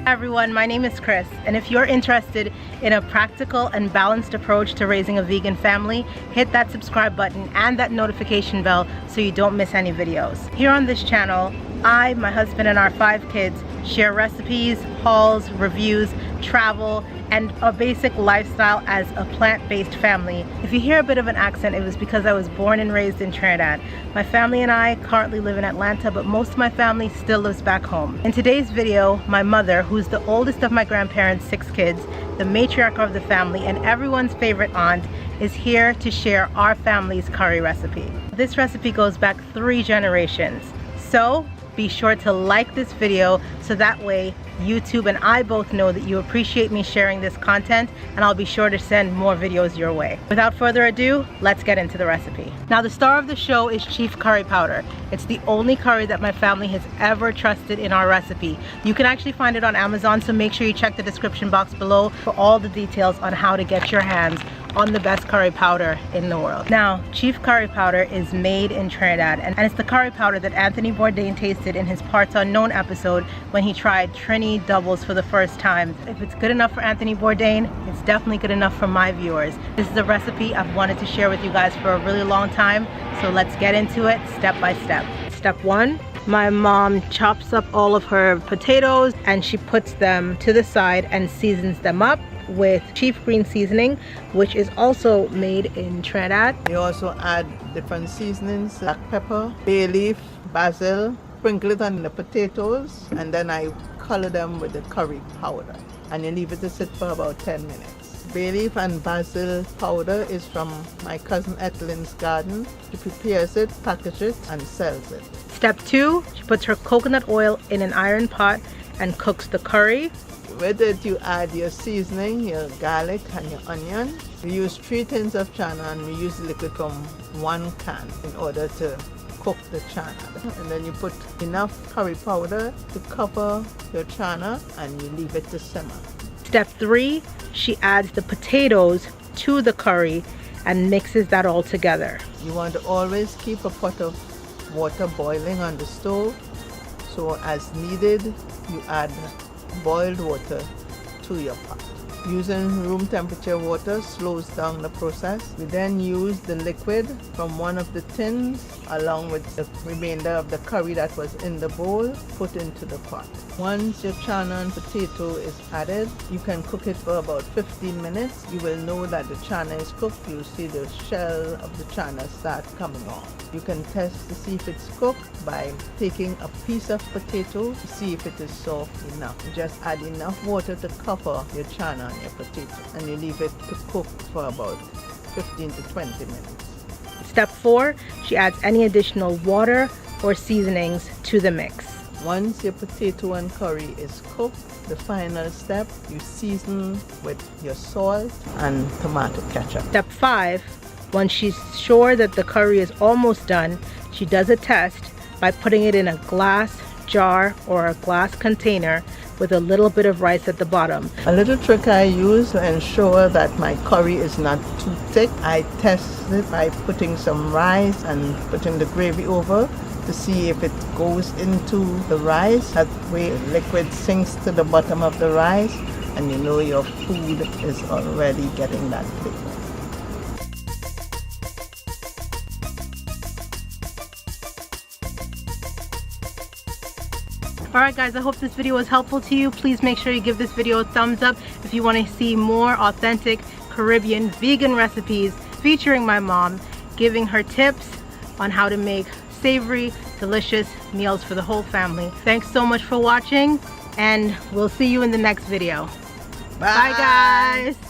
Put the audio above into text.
Hi everyone, my name is Chris, and if you're interested in a practical and balanced approach to raising a vegan family, hit that subscribe button and that notification bell so you don't miss any videos. Here on this channel, I, my husband, and our 5 kids share recipes, hauls, reviews, travel, and a basic lifestyle as a plant-based family. If you hear a bit of an accent, it was because I was born and raised in Trinidad. My family and I currently live in Atlanta, but most of my family still lives back home. In today's video, my mother, who's the oldest of my grandparents' 6 kids, the matriarch of the family, and everyone's favorite aunt, is here to share our family's curry recipe. This recipe goes back 3 generations. So be sure to like this video so that way YouTube and I both know that you appreciate me sharing this content, and I'll be sure to send more videos your way. Without further ado, let's get into the recipe. Now, the star of the show is Chief Curry Powder. It's the only curry that my family has ever trusted in our recipe. You can actually find it on Amazon, so make sure you check the description box below for all the details on how to get your hands on the best curry powder in the world. Now, Chief Curry Powder is made in Trinidad, and it's the curry powder that Anthony Bourdain tasted in his Parts Unknown episode when he tried Trini doubles for the first time. If it's good enough for Anthony Bourdain, it's definitely good enough for my viewers. This is a recipe I've wanted to share with you guys for a really long time, so let's get into it step by step. Step 1. My mom chops up all of her potatoes and she puts them to the side and seasons them up with Chief Green seasoning, which is also made in Trinidad. You also add different seasonings, black pepper, bay leaf, basil, sprinkle it on the potatoes, and then I color them with the curry powder. And you leave it to sit for about 10 minutes. Bay leaf and basil powder is from my cousin Ethelyn's garden. She prepares it, packages it, and sells it. Step 2, she puts her coconut oil in an iron pot and cooks the curry. With it, you add your seasoning, your garlic, and your onion. We use 3 tins of chana, and we use liquid from 1 can in order to cook the chana. And then you put enough curry powder to cover your chana, and you leave it to simmer. Step 3, she adds the potatoes to the curry and mixes that all together. You want to always keep a pot of water boiling on the stove, so as needed, you add boiled water to your pot. Using room temperature water slows down the process. We then use the liquid from one of the tins along with the remainder of the curry that was in the bowl, put into the pot. Once your chana and potato is added, you can cook it for about 15 minutes. You will know that the chana is cooked. You'll see the shell of the chana start coming off. You can test to see if it's cooked by taking a piece of potato to see if it is soft enough. You just add enough water to cover your chana and your potato, and you leave it to cook for about 15 to 20 minutes. Step 4, she adds any additional water or seasonings to the mix. Once your potato and curry is cooked, the final step, you season with your salt and tomato ketchup. Step 5, once she's sure that the curry is almost done, she does a test by putting it in a glass jar or a glass container with a little bit of rice at the bottom. A little trick I use to ensure that my curry is not too thick, I test it by putting some rice and putting the gravy over to see if it goes into the rice. That way liquid sinks to the bottom of the rice, and you know your food is already getting that flavor. Alright guys, I hope this video was helpful to you. Please make sure you give this video a thumbs up if you want to see more authentic Caribbean vegan recipes featuring my mom, giving her tips on how to make savory, delicious meals for the whole family. Thanks so much for watching, and we'll see you in the next video. Bye guys!